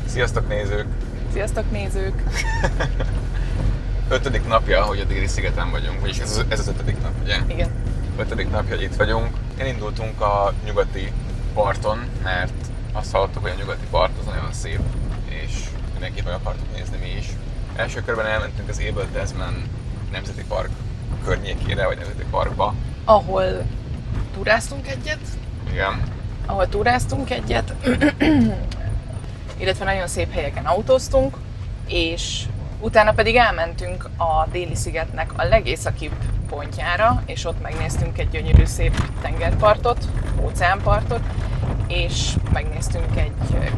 Sziasztok nézők! Sziasztok nézők! 5. napja, hogy a déli szigeten vagyunk, vagyis ez az 5. nap, ugye? Igen. 5. napja, hogy itt vagyunk. Elindultunk a nyugati parton, mert azt hallottuk, hogy a nyugati part az nagyon szép, és mindenképpen akartuk nézni mi is. Első körben elmentünk az Abel Tasman Nemzeti Park környékére, vagy Nemzeti Parkba. Ahol túráztunk egyet, illetve nagyon szép helyeken autóztunk, és utána pedig elmentünk a déli szigetnek a legészakibb pontjára, és ott megnéztünk egy gyönyörű szép tengerpartot, óceánpartot, és megnéztünk egy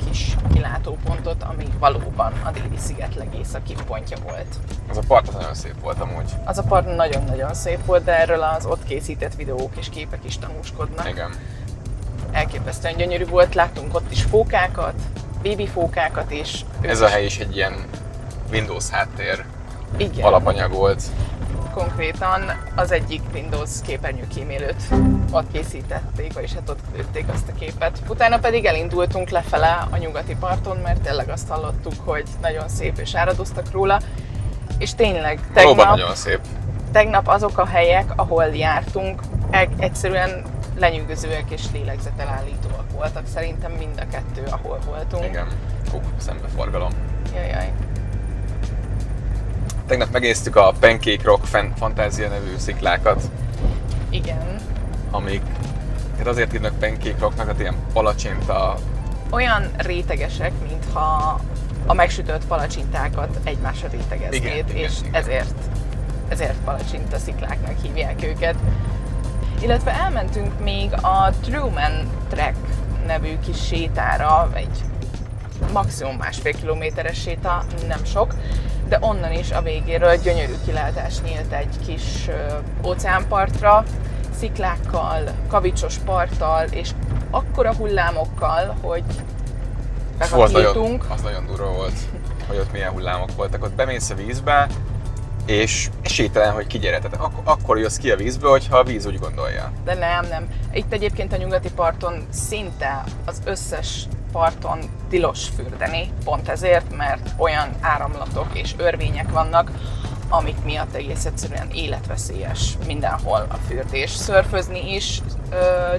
kis kilátópontot, ami valóban a déli sziget legészakibb pontja volt. Az a part az nagyon szép volt amúgy. Az a part nagyon-nagyon szép volt, de erről az ott készített videók és képek is tanúskodnak. Igen. Elképesztően gyönyörű volt, láttunk ott is fókákat, bébi fókákat is. Ez a hely is egy ilyen Windows háttér Igen. alapanyag volt. Konkrétan az egyik Windows képernyőkímélőt ott készítették, vagyis hát ott lőtték azt a képet. Utána pedig elindultunk lefele a nyugati parton, mert tényleg azt hallottuk, hogy nagyon szép és áradoztak róla. És tényleg Nagyon szép. Tegnap azok a helyek, ahol jártunk, egyszerűen lenyűgözőek és lélegzetelállítóak voltak. Szerintem mind a kettő, ahol voltunk. Igen. Szembeforgalom. Jajjaj. Tegnap megnéztük a Pancake Rock Fantázia nevű sziklákat, Igen. amik hát azért hívnak Pancake Rocknak, hát ilyen palacsinta. Olyan rétegesek, mintha a megsütött palacsintákat egymásra rétegeznéd, és igen. ezért palacsinta szikláknak hívják őket. Illetve elmentünk még a Truman Trek nevű kis sétára, egy maximum 1,5 kilométeres séta, nem sok, de onnan is a végéről gyönyörű kilátás nyílt egy kis óceánpartra, sziklákkal, kavicsos parttal és akkora hullámokkal, hogy bekakítunk. Az nagyon durva volt, hogy ott milyen hullámok voltak. Ott bemész a vízbe, és esélytelen, hogy kigyere. Tehát akkor jössz ki a vízből, hogyha a víz úgy gondolja. De nem. Itt egyébként a nyugati parton szinte az összes parton tilos fürdeni, pont ezért, mert olyan áramlatok és örvények vannak, amik miatt egész egyszerűen életveszélyes mindenhol a fürdés. Szörfözni is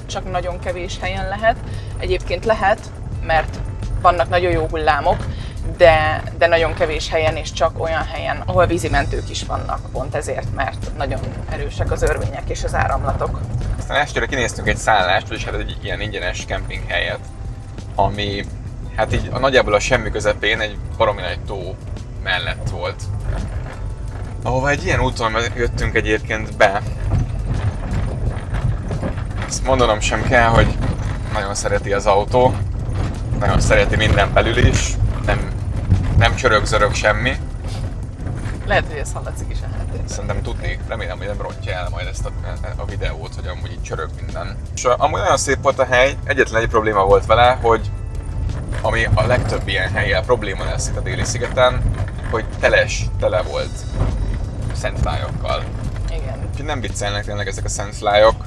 csak nagyon kevés helyen lehet. Egyébként lehet, mert vannak nagyon jó hullámok, de nagyon kevés helyen és csak olyan helyen, ahol vízimentők is vannak, pont ezért, mert nagyon erősek az örvények és az áramlatok. Aztán estére kinéztünk egy szállást, vagyis hát egy ilyen ingyenes kempinghelyet, ami hát így nagyjából a semmi közepén egy baromi nagy tó mellett volt. Ahova egy ilyen úton jöttünk egyébként be. Ezt mondanom sem kell, hogy nagyon szereti az autó, nagyon szereti minden belül is, nem csörög-zörög semmi. Lehet, hogy ez hallatszik is a háttérben. Szerintem tudni, remélem, hogy nem rontja el majd ezt a videót, hogy amúgy így csörög minden. És amúgy nagyon szép volt a hely, egyetlen egy probléma volt vele, hogy ami a legtöbb ilyen helyen probléma lesz itt a déli szigeten, hogy tele volt szentflyokkal. Igen. Úgyhogy nem viccelnek tényleg ezek a szentflyok.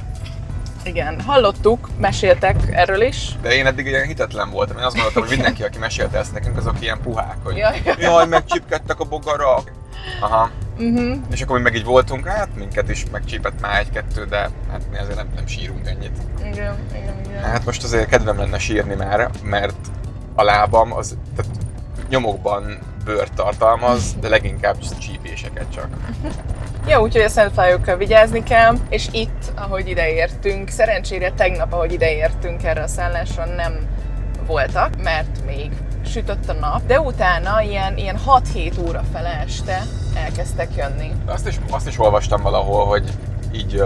Igen, hallottuk, meséltek erről is. De én eddig ilyen hitetlen voltam, én azt gondoltam, hogy mindenki, aki mesélte ezt nekünk, azok ilyen puhák, hogy jaj, megcsípkedtek a bogarak. Aha. És akkor mi meg így voltunk, hát minket is megcsípett már egy-kettő, de hát mi azért nem sírunk ennyit. Igen. Hát most azért kedvem lenne sírni már, mert a lábam az tehát nyomokban bőrt tartalmaz, de leginkább csípéseket csak. Ja, úgyhogy a szentflyokkal vigyázni kell, és itt, ahogy ideértünk, szerencsére tegnap, ahogy ideértünk erre a szállásra, nem voltak, mert még sütött a nap, de utána ilyen 6-7 óra fele este elkezdtek jönni. Azt is olvastam valahol, hogy így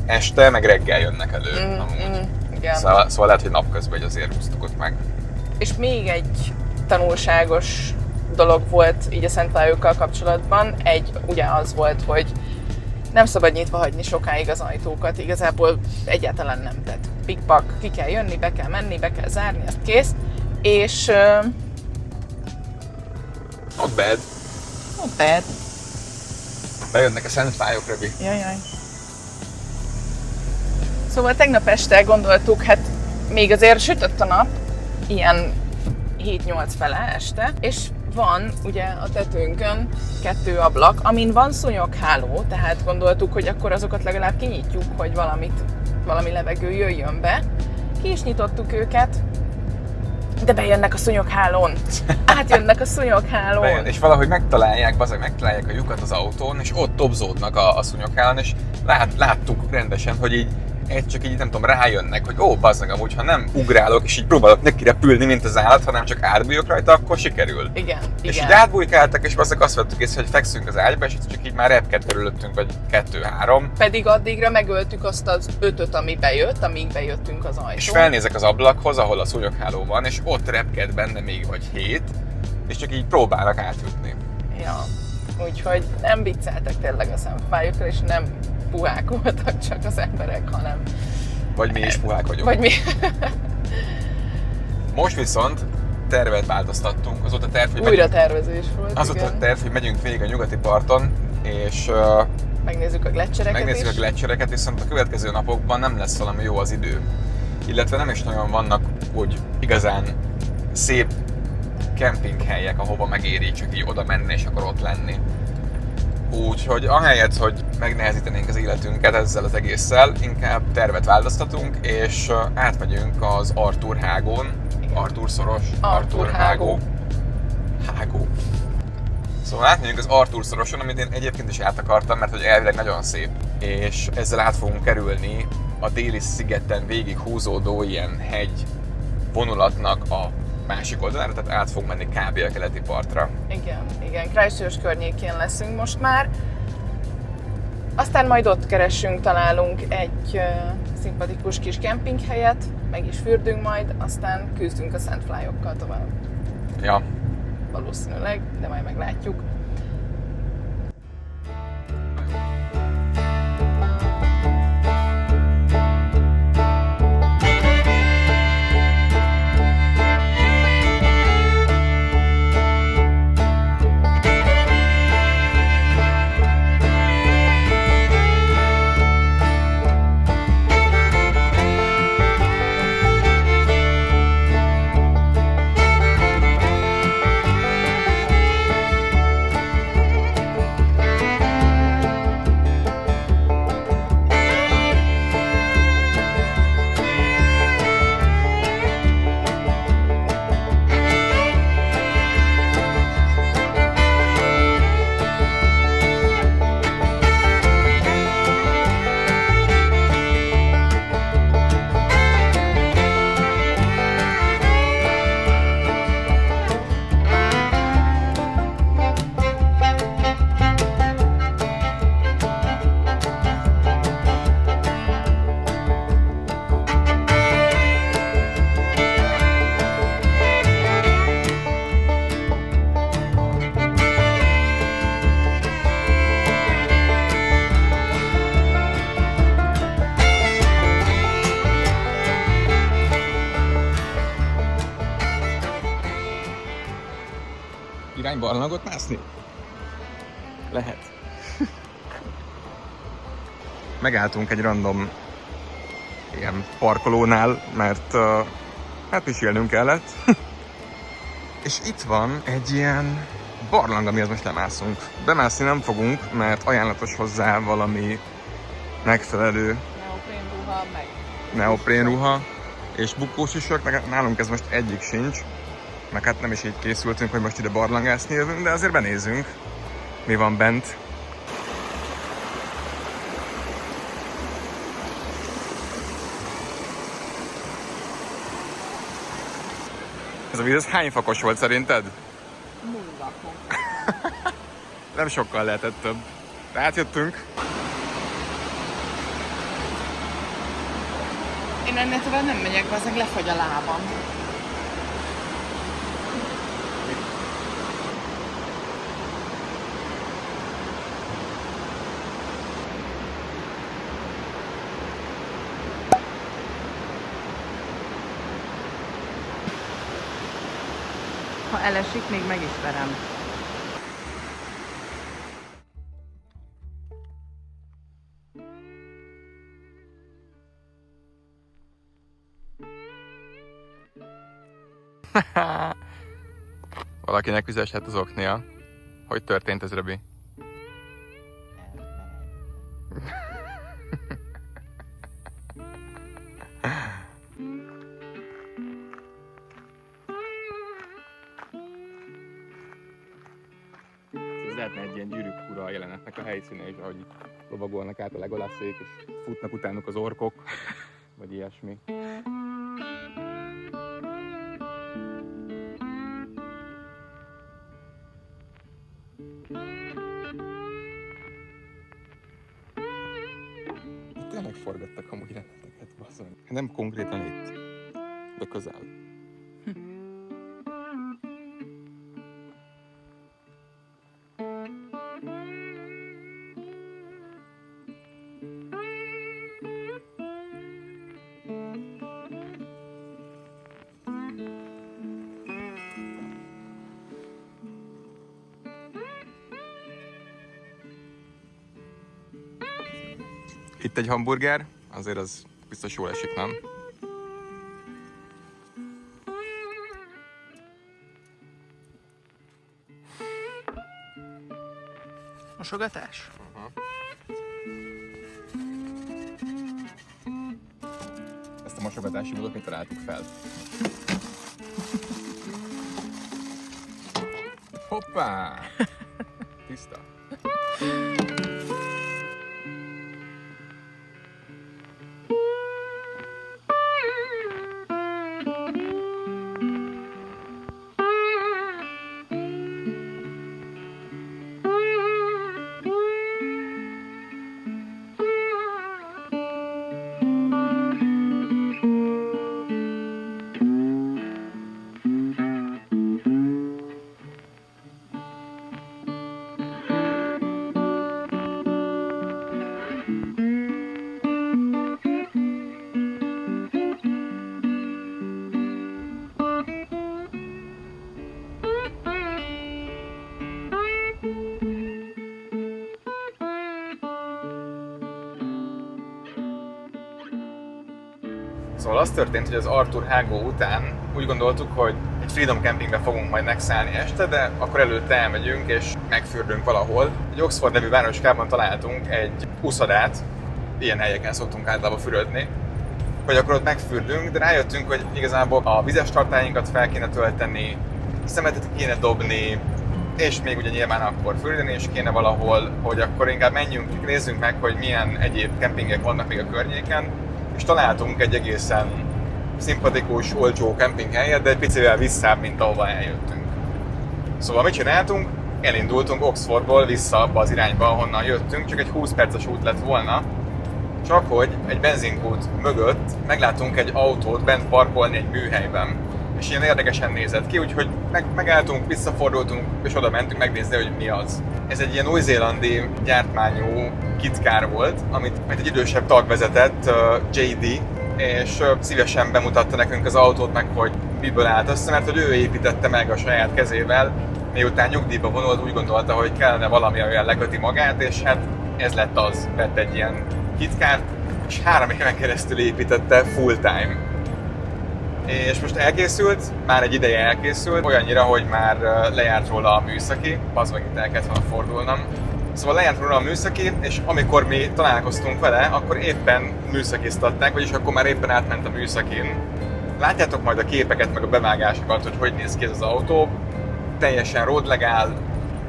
este, meg reggel jönnek elő amúgy. Igen. Szóval lehet, hogy napközben azért húztuk ott meg. És még egy tanulságos dolog volt így a szentflyokkal kapcsolatban. Ugye az volt, hogy nem szabad nyitva hagyni sokáig az ajtókat, igazából egyáltalán nem. Tehát pikpak, ki kell jönni, be kell menni, be kell zárni, azt kész. És... Not bad. Bejönnek a szentflyok, Rebi. Jajjaj. Szóval tegnap este gondoltuk, hát még azért sütött a nap, ilyen 7-8 fele este, és van ugye a tetőnkön 2 ablak, amin van szúnyogháló, tehát gondoltuk, hogy akkor azokat legalább kinyitjuk, hogy valami levegő jöjjön be. Ki is nyitottuk őket, de bejönnek a szúnyoghálón. Átjönnek a szúnyoghálón. Bejön, és valahogy megtalálják a lyukat az autón, és ott tobzódnak a szúnyoghálón, és láttuk rendesen, hogy így csak így nem tudom, rájönnek, hogy bazzeg, amúgy, ha nem ugrálok, és így próbálok neki repülni, mint az állat, hanem csak átbújok rajta, akkor sikerül. Igen. És így átbújkáltak, és bazzeg azt vettük észre, hogy fekszünk az ágyba, és csak így már repked körülöttünk, vagy 2-3. Pedig addigra megöltük azt az 5-öt, ami bejött, amíg bejöttünk az ajtón. És felnézek az ablakhoz, ahol a szúnyogháló van, és ott repked benne még vagy 7, és csak így próbálnak átjutni. Ja, úgyhogy nem vicceltek tényleg a szemfájukra, és nem puhák voltak csak az emberek, hanem... Vagy mi is puhák vagyunk. Vagy mi. Most viszont tervet változtattunk. Az volt a terv, hogy Újra tervezés volt, az volt a terv, hogy megyünk végig a nyugati parton, és megnézzük a gleccsereket, viszont a következő napokban nem lesz valami jó az idő. Illetve nem is nagyon vannak úgy igazán szép kempinghelyek, ahova megéri csak így oda menni és akkor ott lenni. Úgyhogy ahelyett, hogy megnehezítenénk az életünket ezzel az egésszel, inkább tervet változtatunk, és átmegyünk az Arthur Hágón. Arthur szoros. Arthur Hágó. Hágó. Szóval átmegyünk az Arthur szoroson, amit én egyébként is át akartam, mert hogy elvileg nagyon szép. És ezzel át fogunk kerülni a déli szigeten végig húzódó ilyen hegy vonulatnak a másik oldalára, tehát át fogunk menni kb. A keleti partra. Igen, Christchurch környékén leszünk most már. Aztán majd ott találunk egy szimpatikus kis kempinghelyet, meg is fürdünk majd, aztán küzdünk a Sandfly-okkal tovább. Ja. Valószínűleg, de majd meglátjuk. Barlangot mászni? Lehet. Megálltunk egy random ilyen parkolónál, mert hát pisilnünk kellett. És itt van egy ilyen barlang, amihez most lemászunk. Bemászni nem fogunk, mert ajánlatos hozzá valami megfelelő neoprénruha és bukósisak. Nálunk ez most egyik sincs. Meg hát nem is így készültünk, hogy most ide barlangászni jövünk, de azért benézünk, mi van bent. Ez a víz, ez hány fokos volt szerinted? 0 fok. Nem sokkal lehetett több. De átjöttünk. Én ennél tovább nem megyek, aztán lefagy a lábam. Ha elesik, még meg is verem. Valakinek üzeshet az oknia. Hogy történt ez, Rebi? Ez lehetne egy ilyen Gyűrűk ura jelenetnek a helyszíne is, ahogy lovagolnak át a Legolászék, és futnak utánuk az orkok, vagy ilyesmi. Itt tényleg forgattak amúgy jeleneteket, basszony. Nem konkrétan itt, de közel. Itt egy hamburger, azért az biztos jól esik, nem? Mosogatás? Ezt a mosogatási módot mi találtuk fel. Hoppá! Tiszta. Szóval az történt, hogy az Arthur hágó után úgy gondoltuk, hogy egy Freedom Campingbe fogunk majd megszállni este, de akkor előtte elmegyünk és megfürdünk valahol. Egy Oxford nevű városkában találtunk egy uszodát, ilyen helyeken szoktunk általában fürödni, hogy akkor ott megfürdünk, de rájöttünk, hogy igazából a vizes tartályinkat fel kéne tölteni, szemetet kéne dobni, és még ugye nyilván akkor fürdeni is kéne valahol, hogy akkor inkább menjünk, nézzünk meg, hogy milyen egyéb kempingek vannak még a környéken, és találtunk egy egészen szimpatikus, olcsó kempinghelyet, de egy picivel visszább, mint ahova eljöttünk. Szóval mit csináltunk? Elindultunk Oxfordból vissza abba az irányba, ahonnan jöttünk, csak egy 20 perces út lett volna, csak hogy egy benzinkút mögött megláttunk egy autót bent parkolni egy műhelyben. És ilyen érdekesen nézett ki, úgyhogy megálltunk, visszafordultunk, és oda mentünk megnézni, hogy mi az. Ez egy ilyen új-zélandi gyártmányú kitkár volt, amit egy idősebb tag vezetett, JD, és szívesen bemutatta nekünk az autót meg, hogy miből állt össze, mert hogy ő építette meg a saját kezével, miután nyugdíjba vonult, úgy gondolta, hogy kellene valami, olyan leköti magát, és hát ez lett az. Vett egy ilyen kitkárt, és 3 éven keresztül építette full time. És most elkészült, már egy ideje elkészült, olyannyira, hogy már lejárt róla a műszaki, az meg itt el kellett volna fordulnom. Szóval lejárt róla a műszaki, és amikor mi találkoztunk vele, akkor éppen műszakiztatták, vagyis akkor már éppen átment a műszakin. Látjátok majd a képeket, meg a bevágásokat, hogy néz ki ez az autó. Teljesen roadlegál,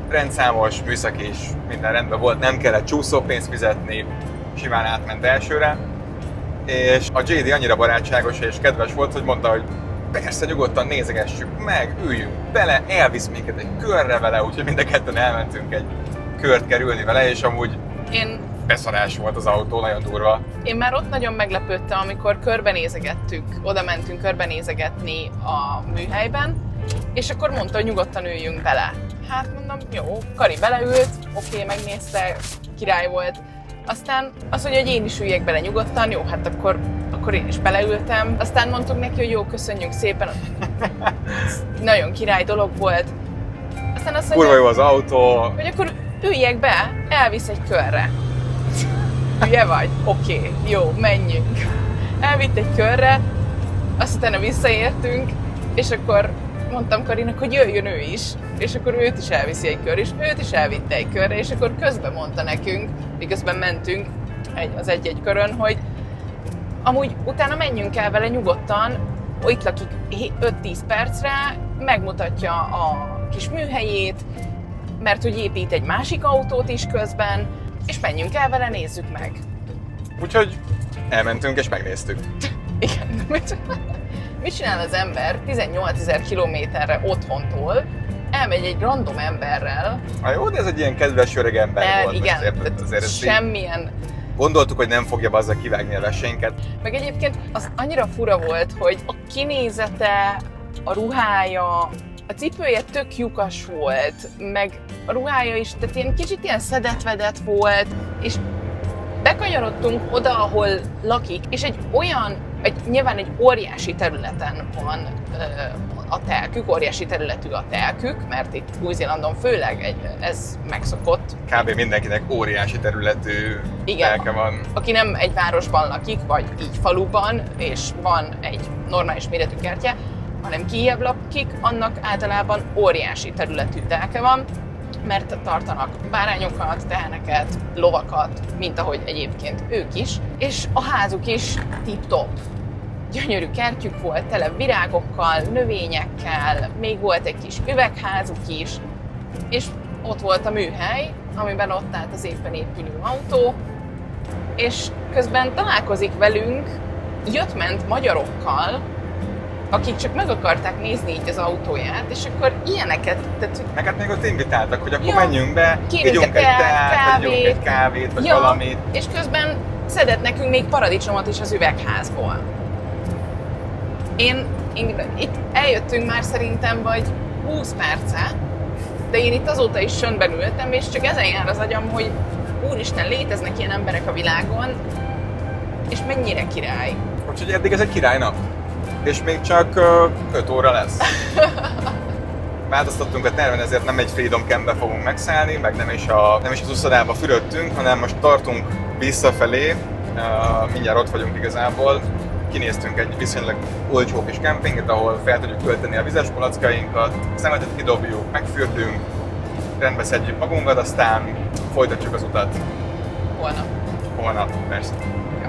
rendszámos, műszaki is minden rendben volt, nem kellett csúszópénzt fizetni, simán átment elsőre. És a JD annyira barátságos és kedves volt, hogy mondta, hogy persze, nyugodtan nézegessük meg, üljünk bele, elvisz minket egy körre vele, úgyhogy mind a ketten elmentünk egy kört kerülni vele, és amúgy beszarás volt az autó, nagyon durva. Én már ott nagyon meglepődtem, amikor körbenézegettük, oda mentünk körbenézegetni a műhelyben, és akkor mondta, hogy nyugodtan üljünk bele. Hát mondom, jó, Kari beleült, oké, megnézte, király volt. Aztán az, hogy én is üljek bele nyugodtan, jó, hát akkor én is beleültem. Aztán mondtuk neki, hogy jó, köszönjük szépen, nagyon király dolog volt. Aztán azt mondja, kurva jó az autó. hogy akkor üljek be, elvisz egy körre. Hülye vagy? Oké, jó, menjünk. Elvitt egy körre, azt utána visszaértünk, és akkor mondtam Karinak, hogy jöjjön ő is, és akkor őt is elviszi egy kör, és őt is elvitte egy körre, és akkor közben mondta nekünk, miközben mentünk az egy-egy körön, hogy amúgy utána menjünk el vele nyugodtan, itt lakik 5-10 percre, megmutatja a kis műhelyét, mert hogy épít egy másik autót is közben, és menjünk el vele, nézzük meg. Úgyhogy elmentünk és megnéztük. Igen. Mit csinál az ember 18 000 kilométerre otthontól, elmegy egy random emberrel. Jó, de ez egy ilyen kedves öreg ember volt. Igen, azért semmilyen. Gondoltuk, hogy nem fogja azzal kivágni a versenyeket. Meg egyébként az annyira fura volt, hogy a kinézete, a ruhája, a cipője tök lyukas volt, meg a ruhája is, tehát ilyen kicsit ilyen szedett-vedett volt, és bekanyarodtunk oda, ahol lakik, és nyilván egy óriási területen van a telkük, óriási területű a telkük, mert itt Új-Zélandon főleg ez megszokott. Kb. Mindenkinek óriási területű telke van. Aki nem egy városban lakik, vagy így faluban, és van egy normális méretű kertje, hanem kijebb lakik, annak általában óriási területű telke van, mert tartanak bárányokat, teheneket, lovakat, mint ahogy egyébként ők is, és a házuk is tip-top. Gyönyörű kertjük volt, tele virágokkal, növényekkel, még volt egy kis üvegházuk is, és ott volt a műhely, amiben ott állt az éppen épülő autó, és közben találkozik velünk, jött-ment magyarokkal, akik csak meg akarták nézni így az autóját, és akkor ilyeneket... Meg hát még ott invitáltak, hogy akkor menjünk be, vigyünk egy teát, vagy egy kávét, vagy valamit. És közben szedett nekünk még paradicsomot is az üvegházból. Itt eljöttünk már szerintem vagy 20 perce, de én itt azóta is söndben ültem, és csak ezen jár az agyam, hogy úristen, léteznek ilyen emberek a világon, és mennyire király. Úgyhogy eddig ez egy királynak. És még csak 5 óra lesz. Változtattunk a terven, ezért nem egy Freedom Campbe fogunk megszállni, meg nem is az uszodába fürödtünk, hanem most tartunk visszafelé, mindjárt ott vagyunk igazából. Kinéztünk egy viszonylag olcsó kis kempinget, ahol fel tudjuk tölteni a vizes palackainkat, szemetet kidobjuk, megfürdünk, rendbe szedjük magunkat, aztán folytatjuk az utat. Holnap, persze. Ja.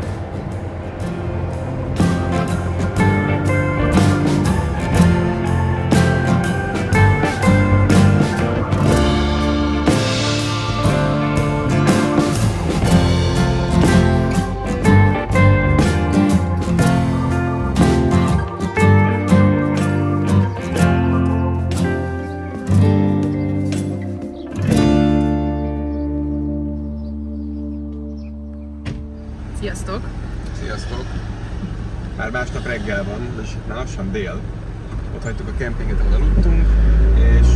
Sziasztok! Sziasztok! Már másnap reggel van, és itt már lassan dél. Ott hagytuk a kempinget, ahol aludtunk, és